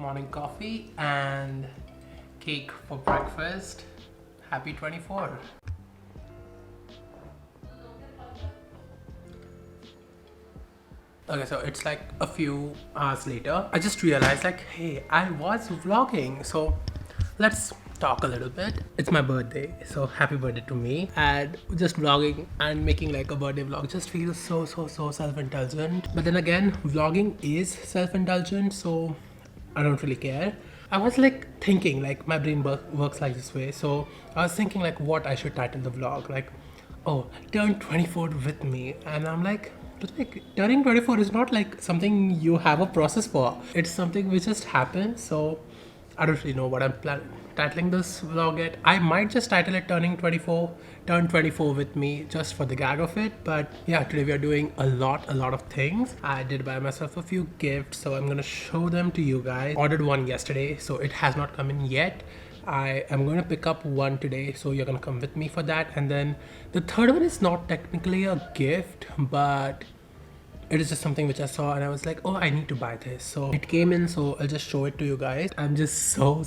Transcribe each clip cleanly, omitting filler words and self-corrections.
morning coffee and cake for breakfast. Happy 24. Okay, so it's like a few hours later. I just realized like, hey, I was vlogging. So let's talk a little bit. It's my birthday, so happy birthday to me. And just vlogging and making like a birthday vlog just feels so self-indulgent. But then again, vlogging is self-indulgent, so I don't really care. I was like thinking, like my brain works like this way. So I was thinking like what I should title the vlog, like, oh, turn 24 with me. And I'm like, turning 24 is not like something you have a process for. It's something which just happens. So I don't really know what I'm titling this vlog yet. I might just title it turn 24 with me, just for the gag of it. But yeah, today we are doing a lot of things. I did buy myself a few gifts, so I'm gonna show them to you guys. Ordered one yesterday, so it has not come in yet. I am going to pick up one today, so you're going to come with me for that. And then the third one is not technically a gift, but it is just something which I saw and I was like, oh, I need to buy this. So it came in, so I'll just show it to you guys. I'm just so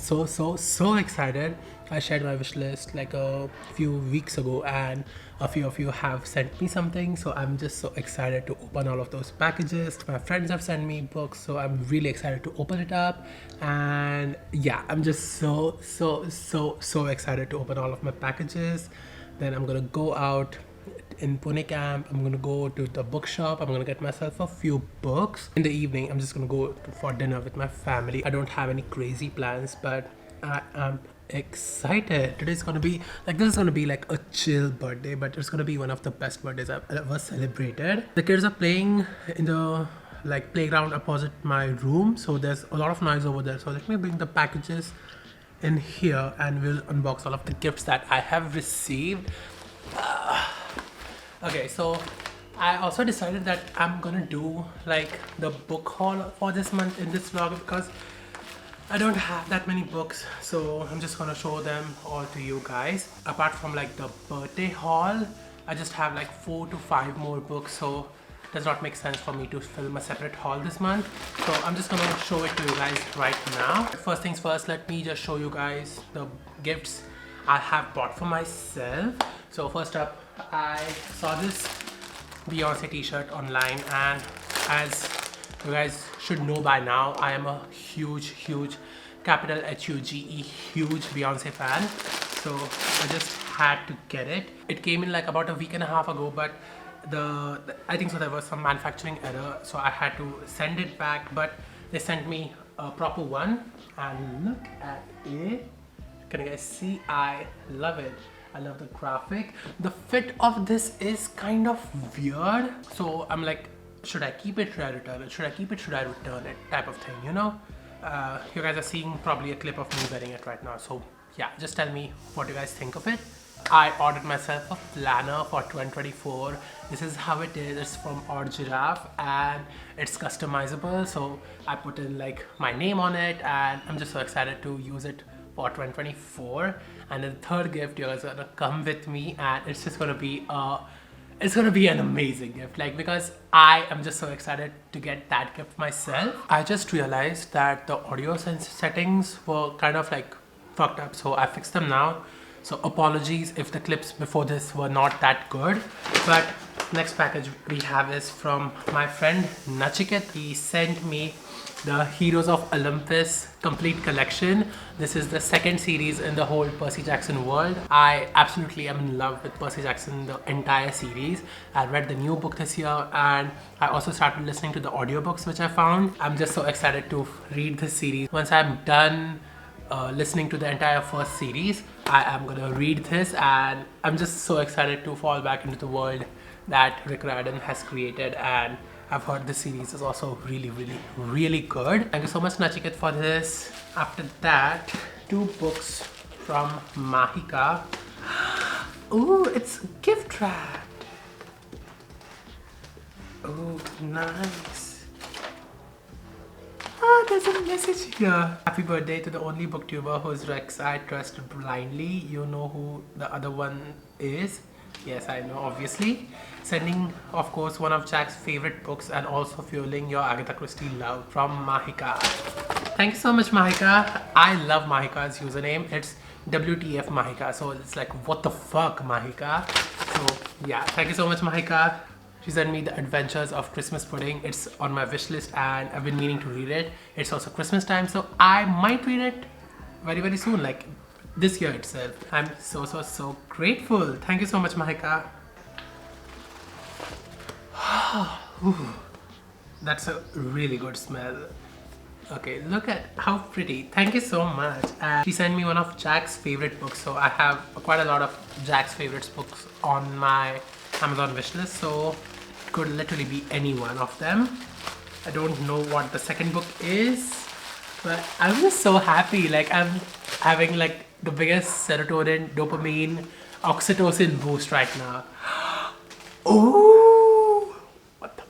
excited. I shared my wish list like a few weeks ago and a few of you have sent me something. So I'm just so excited to open all of those packages. My friends have sent me books, so I'm really excited to open it up. And yeah, I'm just so excited to open all of my packages. Then I'm gonna go out in Pune camp. I'm gonna go to the bookshop. I'm gonna get myself a few books. In the evening, I'm just gonna go for dinner with my family. I don't have any crazy plans, but I am excited. Today's gonna be like, this is gonna be like a chill birthday, but it's gonna be one of the best birthdays I've ever celebrated. The kids are playing in the like playground opposite my room, so there's a lot of noise over there. So let me bring the packages in here and we'll unbox all of the gifts that I have received. Okay, so I also decided that I'm gonna do like the book haul for this month in this vlog because I don't have that many books, so I'm just gonna show them all to you guys. Apart from like the birthday haul, I just have like 4 to 5 more books, so it does not make sense for me to film a separate haul this month. So I'm just gonna show it to you guys right now. First things first, let me just show you guys the gifts I have bought for myself. So first up, I saw this Beyonce t-shirt online, and as you guys should know by now, I am a huge capital H-U-G-E huge Beyonce fan. So I just had to get it. It came in like about a week and a half ago, but I think so there was some manufacturing error, so I had to send it back, but they sent me a proper one, and look at it. Can you guys see? I love it. I love the graphic. The fit of this is kind of weird, so I'm like, should I keep it? Should I return it? Should I keep it? Should I return it? Type of thing, you know. You guys are seeing probably a clip of me wearing it right now, so yeah, just tell me what you guys think of it. I ordered myself a planner for 2024. This is how it is. It's from Odd Giraffe and it's customizable, so I put in like my name on it, and I'm just so excited to use it for 2024. And the third gift, you guys are gonna come with me, and it's just gonna be an amazing gift, like, because I am just so excited to get that gift myself. I just realized that the audio settings were kind of like fucked up, so I fixed them now. So apologies if the clips before this were not that good. But next package we have is from my friend Nachiket. He sent me the Heroes of Olympus complete collection. This is the second series in the whole Percy Jackson world. I absolutely am in love with Percy Jackson, the entire series. I read the new book this year, and I also started listening to the audiobooks which I found. I'm just so excited to read this series. Once I'm done listening to the entire first series, I am gonna read this, and I'm just so excited to fall back into the world that Rick Riordan has created. And I've heard this series is also really good. Thank you so much, Nachiket, for this. After that, 2 books from Mahika. Ooh, it's gift wrapped. Oh, nice. Ah, there's a message here. Happy birthday to the only booktuber whose Rex I trust blindly. You know who the other one is? Yes, I know, obviously. Sending, of course, one of Jack's favorite books and also fueling your Agatha Christie love from Mahika. Thank you so much, Mahika. I love Mahika's username. It's WTF Mahika. So it's like, what the fuck, Mahika? So yeah, thank you so much, Mahika. She sent me The Adventures of Christmas Pudding. It's on my wish list and I've been meaning to read it. It's also Christmas time, so I might read it very, very soon, like this year itself. I'm so grateful. Thank you so much, Mahika. That's a really good smell. Okay, look at how pretty. Thank you so much. And she sent me one of Jack's favorite books. So I have quite a lot of Jack's favorites books on my Amazon wishlist. So it could literally be any one of them. I don't know what the second book is, but I'm just so happy. Like I'm having like the biggest serotonin, dopamine, oxytocin boost right now. Oh, what the?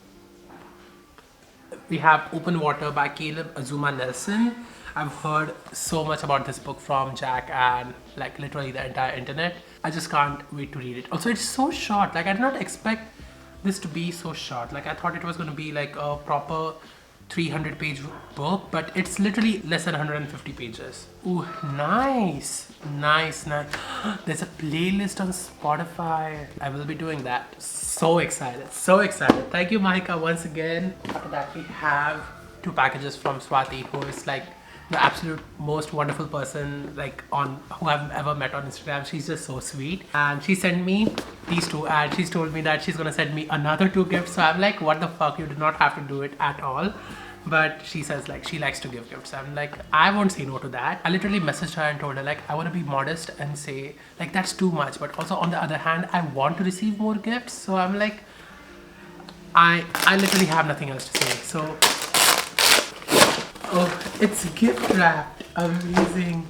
We have Open Water by Caleb Azuma Nelson. I've heard so much about this book from Jack and like literally the entire internet. I just can't wait to read it. Also, it's so short. Like I did not expect this to be so short. Like I thought it was going to be like a proper 300-page book, but it's literally less than 150 pages. Ooh, nice. There's a playlist on Spotify. I will be doing that. So excited. Thank you, Mahika, once again. After that, we have 2 packages from Swati, who is like the absolute most wonderful person like who I've ever met on Instagram. She's just so sweet, and she sent me these 2 and she's told me that she's gonna send me another 2 gifts. So I'm like, what the fuck, you did not have to do it at all. But she says like she likes to give gifts. I'm like, I won't say no to that. I literally messaged her and told her like I want to be modest and say like that's too much, but also on the other hand I want to receive more gifts. So I'm like, I literally have nothing else to say. So oh, it's gift wrapped. Amazing.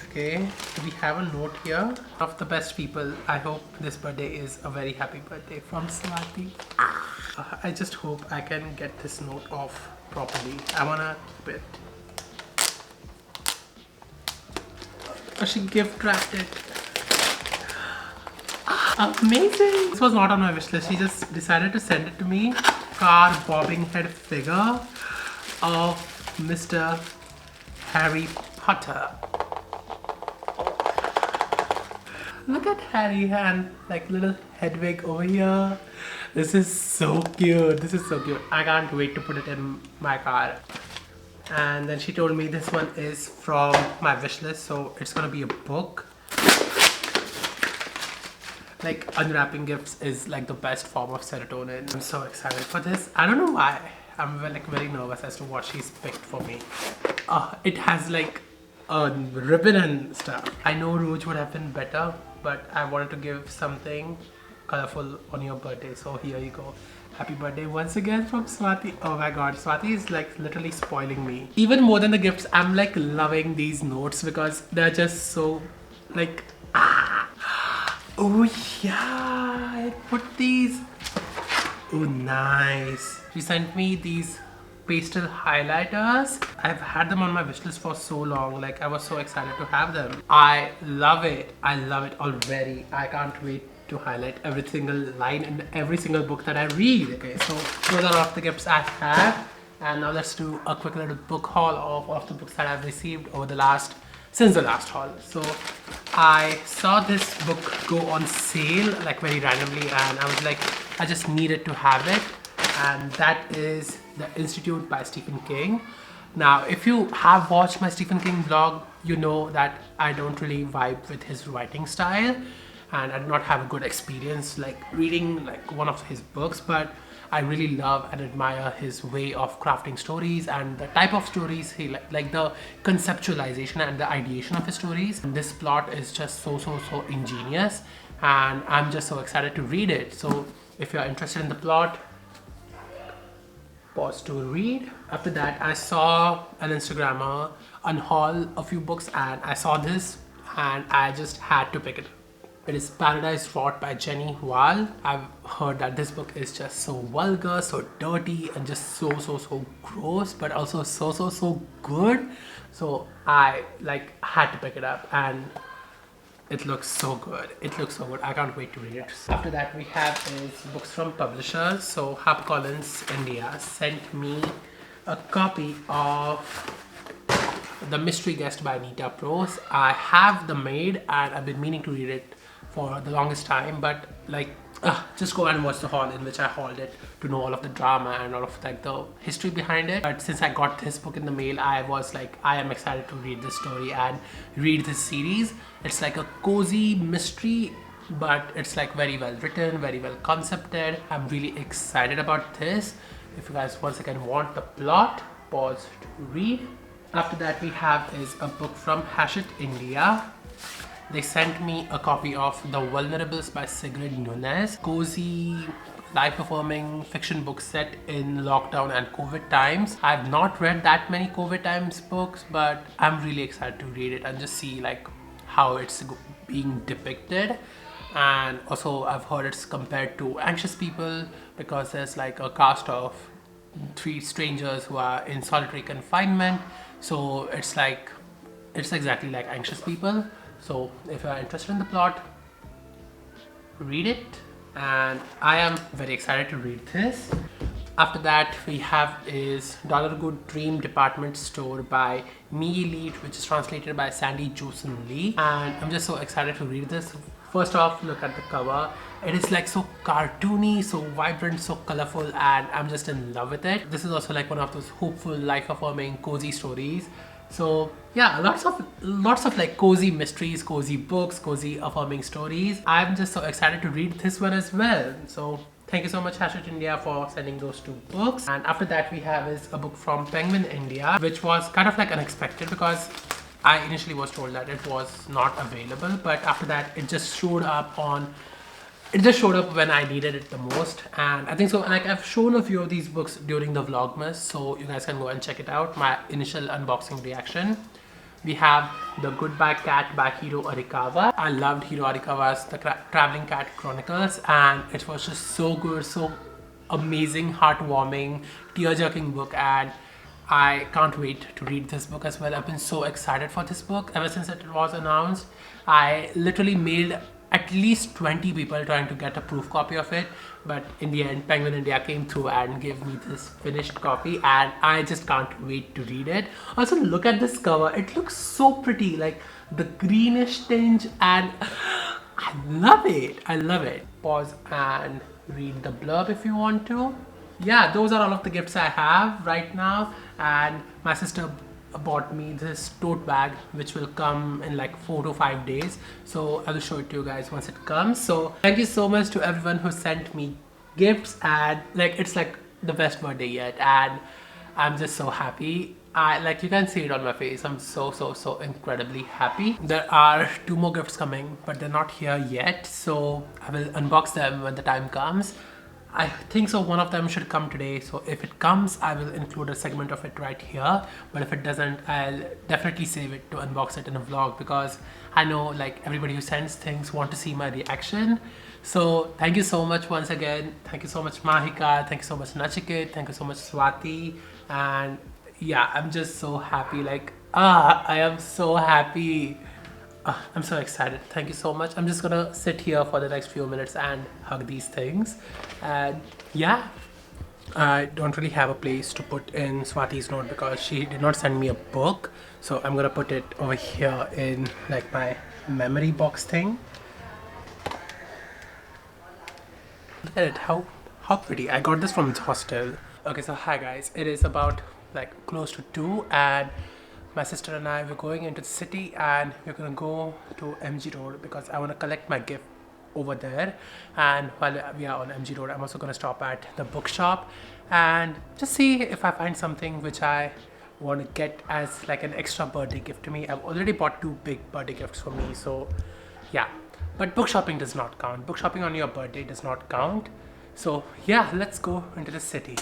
Okay, we have a note here. Of the best people, I hope this birthday is a very happy birthday, from Swati. I just hope I can get this note off properly. I wanna keep it. Oh, she gift wrapped it. Amazing. This was not on my wish list. She just decided to send it to me. Car bobbing head figure of Mr. Harry Potter. Look at Harry and like little Hedwig over here. This is so cute. I can't wait to put it in my car. And then she told me this one is from my wish list, so it's gonna be a book. Like unwrapping gifts is like the best form of serotonin. I'm so excited for this. I don't know why. I'm like very nervous as to what she's picked for me. It has like a ribbon and stuff. I know Rouge would have been better, but I wanted to give something colorful on your birthday, so here you go. Happy birthday once again from Swati. Oh my god, Swati is like literally spoiling me. Even more than the gifts, I'm like loving these notes because they're just so like oh yeah, I put these. Oh nice. She sent me these pastel highlighters. I've had them on my wishlist for so long. Like I was so excited to have them. I love it already. I can't wait to highlight every single line in every single book that I read. Okay, so those are all the gifts I have. And now let's do a quick little book haul of all of the books that I've received since the last haul. So I saw this book go on sale like very randomly, and I was like, I just needed to have it. And that is The Institute by Stephen King. Now, if you have watched my Stephen King vlog, you know that I don't really vibe with his writing style, and I do not have a good experience like reading like one of his books, but I really love and admire his way of crafting stories and the type of stories he like the conceptualization and the ideation of his stories. And this plot is just so ingenious, and I'm just so excited to read it. So if you're interested in the plot, pause to read. After that, I saw an Instagrammer unhaul a few books, and I saw this and I just had to pick it up. It is Paradise Rot by Jenny Wall. I've heard that this book is just so vulgar, so dirty, and just so gross, but also so good. So I like had to pick it up, and it looks so good. I can't wait to read it. After that, we have is books from publishers. So HarperCollins India sent me a copy of The Mystery Guest by Anita Prose. I have The Maid and I've been meaning to read it for the longest time, but like just go and watch the haul in which I hauled it to know all of the drama and all of like the history behind it. But since I got this book in the mail, I was like, I am excited to read this story and read this series. It's like a cozy mystery, but it's like very well written, very well concepted. I'm really excited about this. If you guys once again want the plot, pause to read. After that we have is a book from Hachette India. They sent me a copy of The Vulnerables by Sigrid Nunez. Cozy, live performing fiction book set in lockdown and COVID times. I've not read that many COVID times books, but I'm really excited to read it and just see like how it's being depicted. And also I've heard it's compared to Anxious People because there's like a cast of 3 strangers who are in solitary confinement. So it's exactly like Anxious People. So if you are interested in the plot, read it, and I am very excited to read this. After that we have is Dollar Good Dream Department Store by Me Elite, which is translated by Sandy Joson Lee, and I'm just so excited to read this. First off, look at the cover. It is like so cartoony, so vibrant, so colorful, and I'm just in love with it. This is also like one of those hopeful, life-affirming, cozy stories. So yeah, lots of like cozy mysteries, cozy books, cozy affirming stories. I'm just so excited to read this one as well. So thank you so much Hachette India for sending those 2 books. And after that we have is a book from Penguin India, which was kind of like unexpected because I initially was told that it was not available, but after that it just showed up when I needed it the most. And I think so like I've shown a few of these books during the Vlogmas, so you guys can go and check it out, my initial unboxing reaction. We have The Goodbye Cat by Hiro Arikawa. I loved Hiro Arikawa's The Traveling Cat Chronicles, and it was just so good, so amazing, heartwarming, tear-jerking book, and I can't wait to read this book as well. I've been so excited for this book ever since it was announced. I literally mailed at least 20 people trying to get a proof copy of it, but in the end Penguin India came through and gave me this finished copy, and I just can't wait to read it. Also look at this cover, it looks so pretty, like the greenish tinge, and I love it. Pause and read the blurb if you want to. Yeah, those are all of the gifts I have right now, and my sister bought me this tote bag which will come in like 4 to 5 days, so I will show it to you guys once it comes. So thank you so much to everyone who sent me gifts, and like it's like the best birthday yet, and I'm just so happy. Like you can see it on my face, I'm so incredibly happy. There are 2 more gifts coming, but they're not here yet, so I will unbox them when the time comes. I think so one of them should come today, so if it comes I will include a segment of it right here, but if it doesn't I'll definitely save it to unbox it in a vlog, because I know like everybody who sends things want to see my reaction. So thank you so much once again. Thank you so much Mahika, thank you so much Nachiket, thank you so much Swati, and yeah, I'm just so happy, like I am so happy. I'm so excited. Thank you so much. I'm just gonna sit here for the next few minutes and hug these things. And yeah, I don't really have a place to put in Swati's note because she did not send me a book. So I'm gonna put it over here in like my memory box thing. Look at it, how pretty. I got this from the hostel. Okay, so hi guys. It is about like close to 2, and my sister and I were going into the city, and we're gonna go to MG Road because I want to collect my gift over there. And while we are on MG Road, I'm also gonna stop at the bookshop and just see if I find something which I want to get as like an extra birthday gift to me. I've already bought 2 big birthday gifts for me, so yeah. But book shopping does not count. Book shopping on your birthday does not count. So yeah, let's go into the city.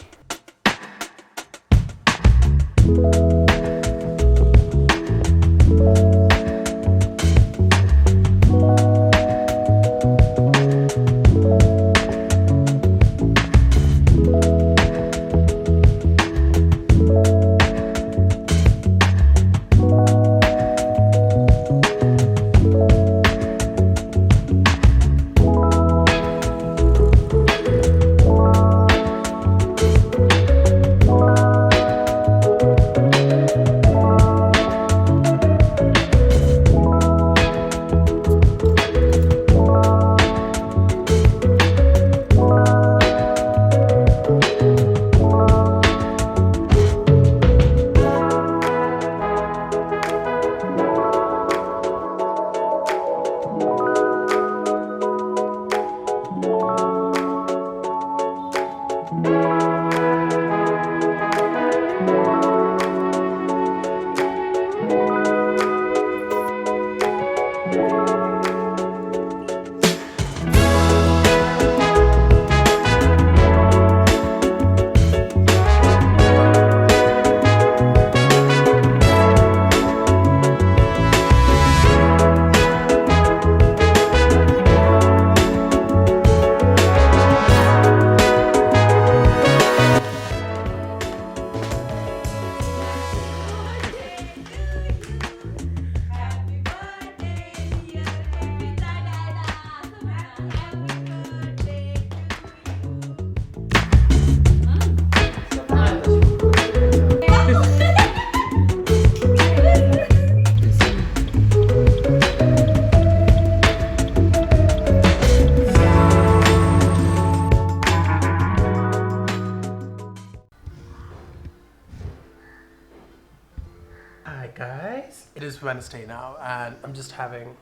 Alright guys, it is Wednesday now and I'm just having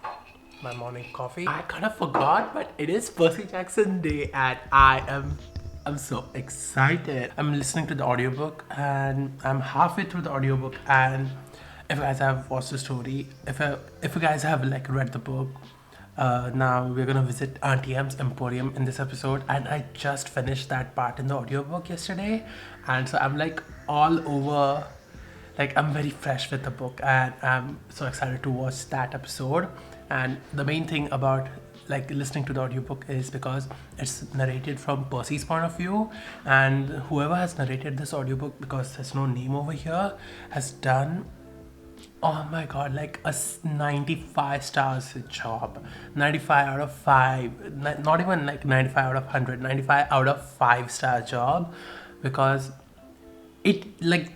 my morning coffee. I kind of forgot, but it is Percy Jackson Day and I'm so excited. I'm listening to the audiobook and I'm halfway through the audiobook, and if you guys have watched the story, if you guys have like read the book, now we're gonna visit Auntie M's Emporium in this episode, and I just finished that part in the audiobook yesterday, and so I'm like all over, like I'm very fresh with the book and I'm so excited to watch that episode. And the main thing about like listening to the audiobook is because it's narrated from Percy's point of view, and whoever has narrated this audiobook, because there's no name over here, has done, oh my god, like a 95 stars job. 95 out of 5, not even like 95 out of 100, 95 out of 5-star job, because it, like,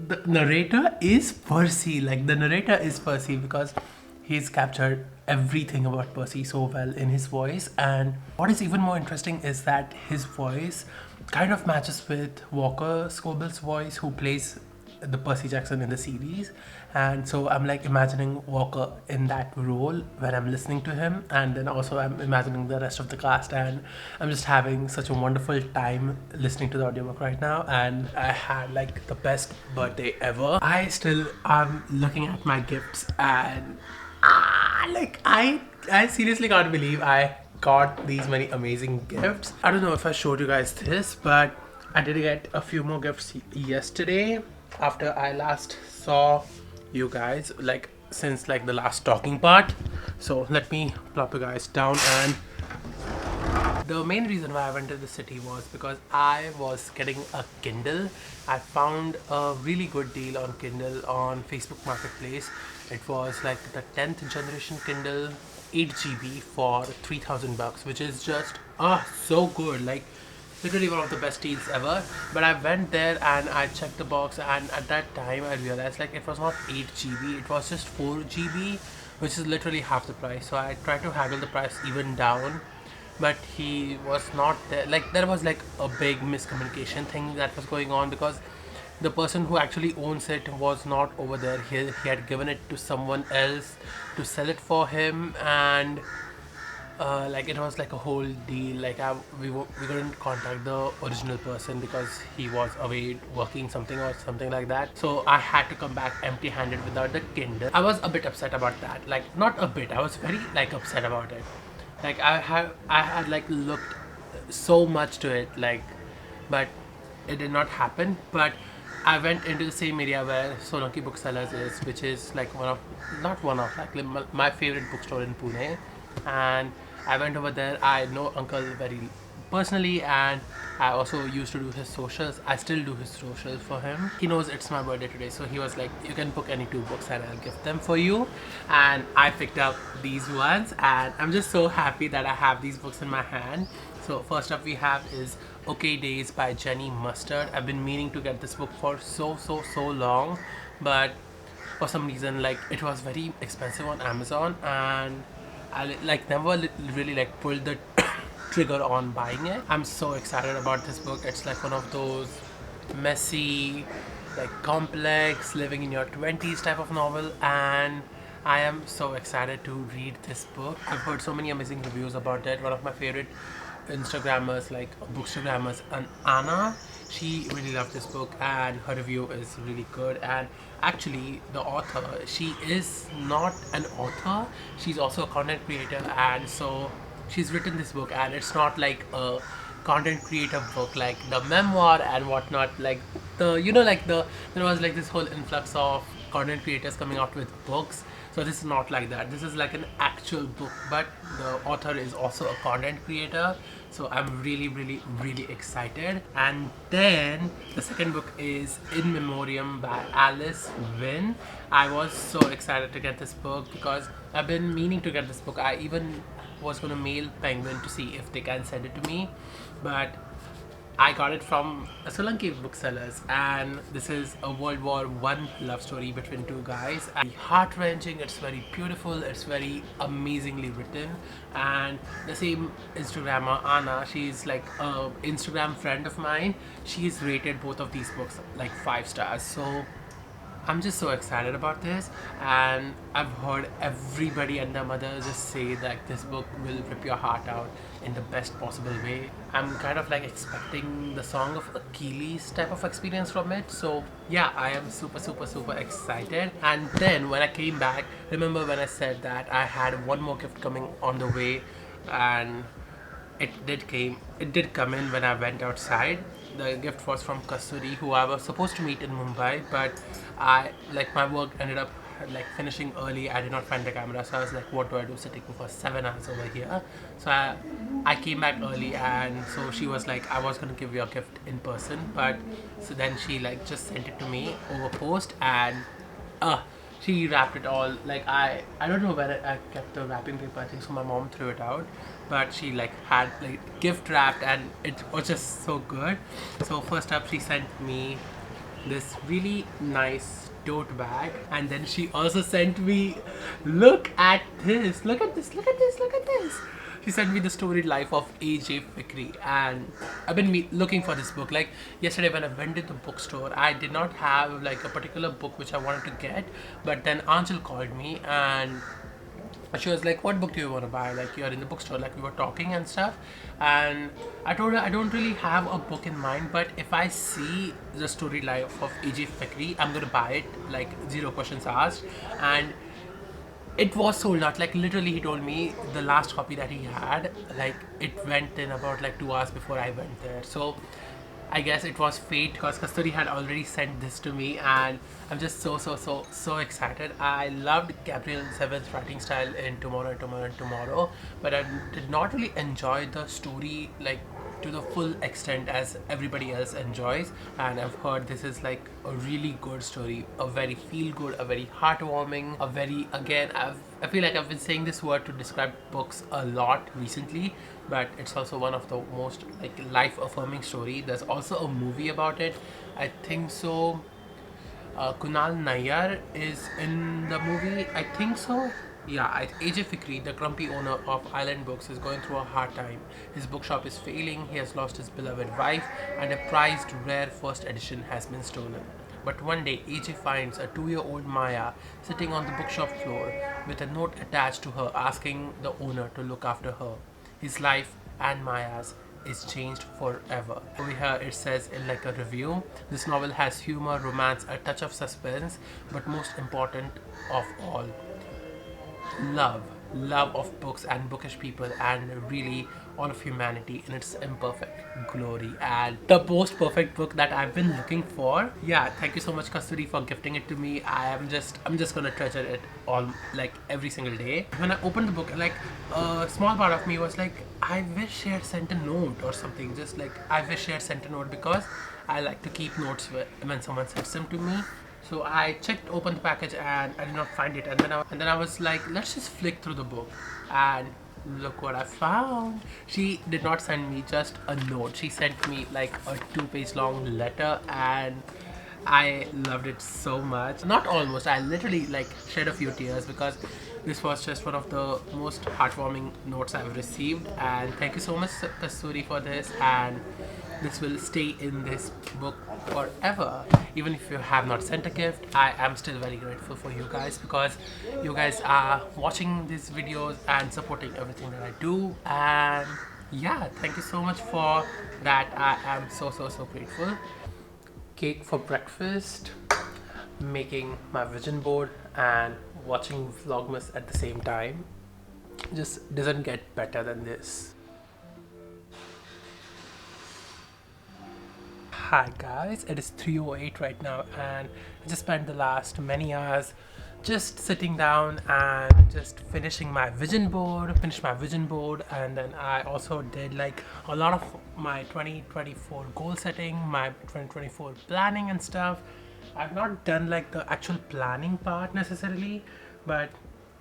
the narrator is Percy. Like the narrator is Percy because he's captured everything about Percy so well in his voice. And what is even more interesting is that his voice kind of matches with Walker Scobell's voice, who plays the Percy Jackson in the series. And so I'm like imagining Walker in that role when I'm listening to him, and then also I'm imagining the rest of the cast, and I'm just having such a wonderful time listening to the audiobook right now. And I had like the best birthday ever. I still am looking at my gifts and like I seriously can't believe I got these many amazing gifts. I don't know if I showed you guys this, but I did get a few more gifts yesterday after I last saw you guys, like since like the last talking part. So let me plop you guys down. And the main reason why I went to the city was because I was getting a Kindle. I found a really good deal on Kindle on Facebook Marketplace. It was like the 10th generation Kindle 8 GB for 3,000 bucks, which is just so good. Like literally one of the best deals ever. But I went there and I checked the box, and at that time I realized like it was not 8 GB, it was just 4 GB, which is literally half the price. So I tried to haggle the price even down, but he was not there. Like there was like a big miscommunication thing that was going on, because the person who actually owns it was not over there. He had given it to someone else to sell it for him, and like it was like a whole deal. Like we couldn't contact the original person because he was away working something or something like that. So I had to come back empty-handed without the Kindle. I was a bit upset about that. Like not a bit, I was very like upset about it. Like I had like looked so much to it, like, but it did not happen. But I went into the same area where Solanki Booksellers is, which is like like my favorite bookstore in Pune. And I went over there. I know Uncle very personally, and I also used to do his socials. I still do his socials for him. He knows it's my birthday today, so he was like, you can book any 2 books and I'll gift them for you. And I picked up these ones, and I'm just so happy that I have these books in my hand. So first up we have is Okay Days by Jenny Mustard. I've been meaning to get this book for so long, but for some reason like it was very expensive on Amazon, and I like never really like pulled the trigger on buying it. I'm so excited about this book. It's like one of those messy, like complex, living in your 20s type of novel, and I am so excited to read this book. I've heard so many amazing reviews about it. One of my favorite Instagrammers, like bookstagrammers, and Anna, she really loved this book and her review is really good. And actually the author, she is not an author, she's also a content creator, and so she's written this book, and it's not like a content creator book like the memoir and whatnot. Like there was like this whole influx of content creators coming out with books. So this is not like that. This is like an actual book, but the author is also a content creator. So I'm really excited. And then the second book is In Memoriam by Alice Wynne. I was so excited to get this book because I've been meaning to get this book. I even was going to mail Penguin to see if they can send it to me, but I got it from Solanki Booksellers, and this is a World War I love story between 2 guys. And heart-wrenching, it's very beautiful, it's very amazingly written. And the same Instagrammer, Anna, she's like a Instagram friend of mine. She's rated both of these books like 5 stars. So I'm just so excited about this, and I've heard everybody and their mother just say that this book will rip your heart out in the best possible way. I'm kind of like expecting the Song of Achilles type of experience from it. So yeah, I am super excited. And then when I came back, remember when I said that I had one more gift coming on the way, and it did come in when I went outside. The gift was from Kasturi, who I was supposed to meet in Mumbai, but my work ended up like finishing early. I did not find the camera, so I was like, what do I do sitting for 7 hours over here? So I came back early, and so she was like, I was gonna give you a gift in person, but so then she like just sent it to me over post, and she wrapped it all. Like I don't know where I kept the wrapping paper. I think so my mom threw it out, but she like had like gift wrapped, and it was just so good. So first up, she sent me this really nice tote bag, and then she also sent me, look at this, look at this, look at this, look at this. She sent me the storied life of AJ Fikri, and I've been looking for this book. Like yesterday when I went to the bookstore, I did not have like a particular book which I wanted to get, but then Anjal called me and she was like, what book do you want to buy? Like, you're in the bookstore, like we were talking and stuff. And I told her I don't really have a book in mind, but if I see the story life of AJ Fikri, I'm gonna buy it, like zero questions asked. And it was sold out. Like literally, he told me the last copy that he had, like it went in about like 2 hours before I went there. So I guess it was fate, because Kasturi had already sent this to me, and I'm just so excited. I loved Gabrielle Seven's writing style in Tomorrow, but I did not really enjoy the story like to the full extent as everybody else enjoys. And I've heard this is like a really good story, a very feel good, a very heartwarming, a very, again, I feel like I've been saying this word to describe books a lot recently, but it's also one of the most like life affirming story. There's also a movie about it, I think so. Kunal Nayyar is in the movie, I think so. Yeah, AJ Fikri, the grumpy owner of Island Books, is going through a hard time. His bookshop is failing, he has lost his beloved wife, and a prized rare first edition has been stolen. But one day, AJ finds a 2-year-old Maya sitting on the bookshop floor with a note attached to her asking the owner to look after her. His life and Maya's is changed forever. Over here it says in like a review, this novel has humor, romance, a touch of suspense, but most important of all, love of books and bookish people, and really all of humanity in its imperfect glory, and the most perfect book that I've been looking for. Yeah, thank you so much Kasturi for gifting it to me. I'm just gonna treasure it all, like every single day. When I opened the book, like a small part of me was like, I wish she had sent a note or something. Just like, I wish she had sent a note, because I like to keep notes when someone sends them to me. So I opened the package, and I did not find it. And then I was like, let's just flick through the book, and look what I found. She did not send me just a note. She sent me like a 2-page long letter, and I loved it so much. Not almost, I literally like shed a few tears, because this was just one of the most heartwarming notes I've received. And thank you so much Kasturi for this, and this will stay in this book forever. Even if you have not sent a gift, I am still very grateful for you guys, because you guys are watching these videos and supporting everything that I do. And yeah, thank you so much for that. I am so grateful. Cake for breakfast, making my vision board, and watching Vlogmas at the same time. Just doesn't get better than this. Hi guys, it is 3:08 right now, and I just spent the last many hours just sitting down and just finishing my vision board, and then I also did like a lot of my 2024 goal setting, my 2024 planning and stuff. I've not done like the actual planning part necessarily, but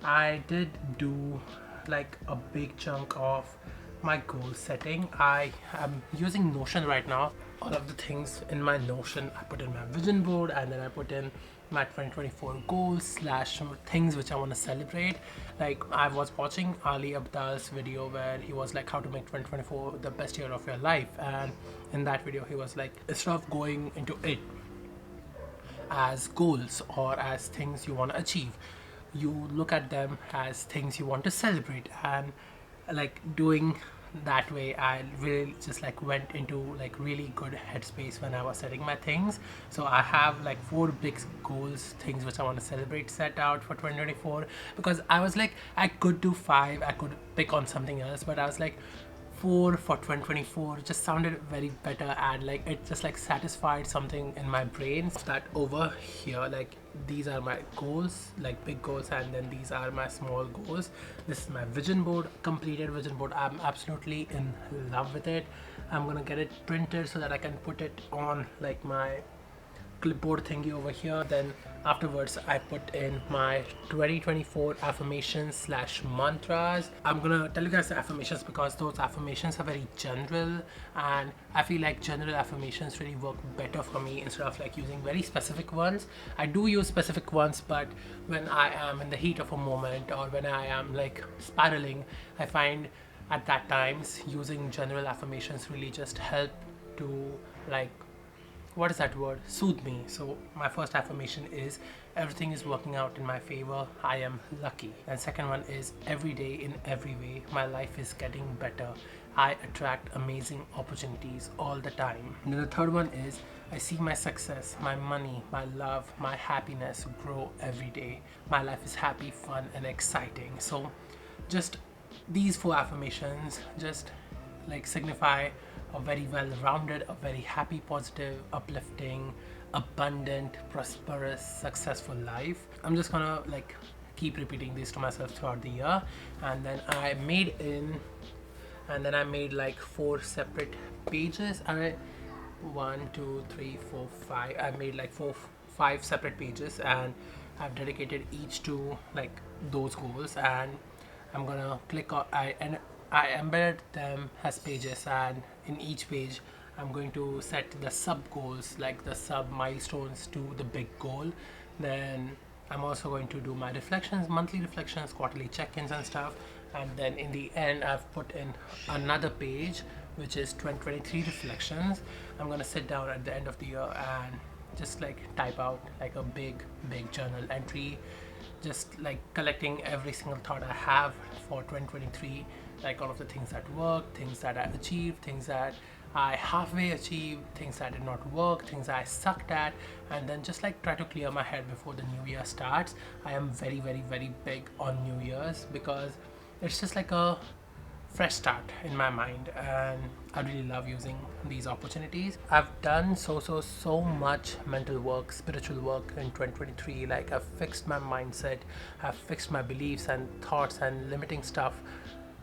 I did do like a big chunk of my goal setting. I am using Notion right now. All of the things in my Notion, I put in my vision board, and then I put in my 2024 goals / things which I want to celebrate. Like I was watching Ali Abdal's video where he was like, how to make 2024 the best year of your life, and in that video he was like, instead of going into it as goals or as things you want to achieve. You look at them as things you want to celebrate, and like doing that way, I really just like went into like really good headspace when I was setting my things. So I have like 4 big goals, things which I want to celebrate, set out for 2024, because I was like, I could do 5, I could pick on something else, but I was like 4 for 2024 just sounded very better, and like it just like satisfied something in my brain. That over here, like these are my goals, like big goals, and then these are my small goals. This is my vision board, completed vision board. I'm absolutely in love with it. I'm gonna get it printed so that I can put it on like my clipboard thingy over here. Then afterwards I put in my 2024 affirmations slash mantras. I'm gonna tell you guys the affirmations because those affirmations are very general, and I feel like general affirmations really work better for me instead of like using very specific ones. I do use specific ones, but when I am in the heat of a moment or when I am like spiraling, I find at that times using general affirmations really just help to like, what is that word, soothe me. So my first affirmation is everything is working out in my favor, I am lucky. And second one is every day in every way my life is getting better, I attract amazing opportunities all the time. And then the third one is I see my success, my money, my love, my happiness grow every day, my life is happy, fun and exciting. So just these 4 affirmations just like signify a very well-rounded, a very happy, positive, uplifting, abundant, prosperous, successful life. I'm just gonna like keep repeating these to myself throughout the year. And then I made like 4 separate pages. I 1 2 3 4 5 I made like 5 separate pages, and I've dedicated each to like those goals. And I'm gonna click on I embedded them as pages, and in each page I'm going to set the sub goals, like the sub milestones to the big goal. Then I'm also going to do my reflections, monthly reflections, quarterly check-ins and stuff. And then in the end I've put in another page which is 2023 reflections. I'm gonna sit down at the end of the year and just like type out like a big journal entry, just like collecting every single thought I have for 2023, like all of the things that worked, things that I achieved, things that I halfway achieved, things that did not work, things I sucked at, and then just like try to clear my head before the new year starts. I am very big on New Year's because it's just like a fresh start in my mind, and I really love using these opportunities. I've done so much mental work, spiritual work in 2023. Like I've fixed my mindset, I've fixed my beliefs and thoughts and limiting stuff,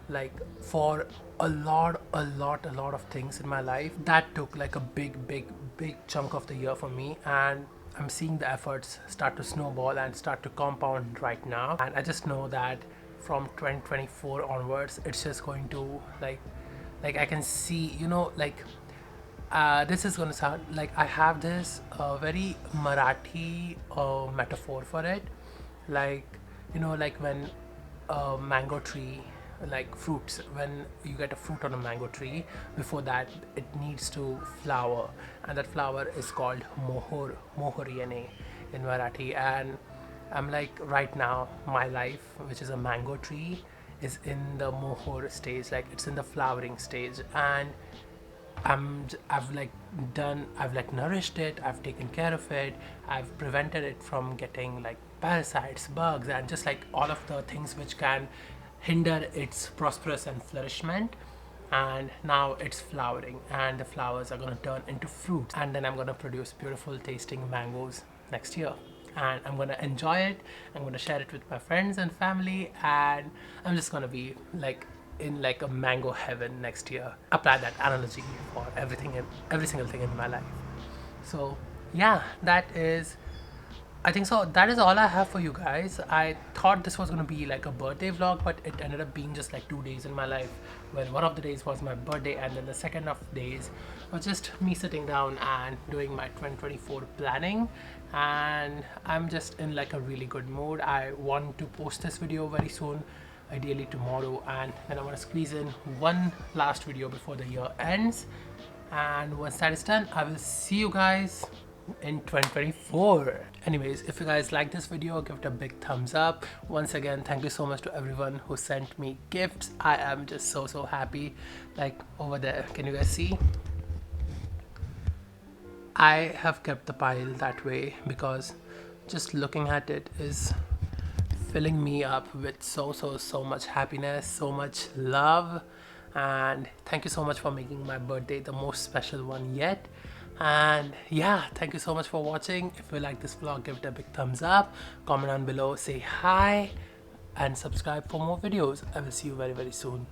like for a lot of things in my life. That took like a big chunk of the year for me, and I'm seeing the efforts start to snowball and start to compound right now. And I just know that from 2024 onwards it's just going to like I can see, you know, like this is gonna sound like I have this very Marathi metaphor for it. Like, you know, like when a mango tree, like fruits, when you get a fruit on a mango tree, before that it needs to flower, and that flower is called mohoriane in Marathi. And I'm like, right now my life, which is a mango tree, is in the mohor stage, like it's in the flowering stage. And I've like nourished it, I've taken care of it, I've prevented it from getting like parasites, bugs, and just like all of the things which can hinder its prosperous and flourishment. And now it's flowering, and the flowers are going to turn into fruits, and then I'm going to produce beautiful tasting mangoes next year, and I'm going to enjoy it. I'm going to share it with my friends and family, and I'm just going to be like in like a mango heaven next year. Apply that analogy for everything and every single thing in my life. So yeah, I think so. That is all I have for you guys. I thought this was going to be like a birthday vlog, but it ended up being just like 2 days in my life, when one of the days was my birthday, and then the second of days was just me sitting down and doing my 2024 planning. And I'm just in like a really good mood. I want to post this video very soon, ideally tomorrow, and then I want to squeeze in one last video before the year ends. And once that is done, I will see you guys in 2024. Anyways, if you guys like this video, give it a big thumbs up. Once again, thank you so much to everyone who sent me gifts. I am just so happy. Like over there, can you guys see? I have kept the pile that way because just looking at it is filling me up with so much happiness, so much love. And thank you so much for making my birthday the most special one yet. And yeah, thank you so much for watching. If you like this vlog, give it a big thumbs up, comment down below, say hi, and subscribe for more videos. I will see you very soon.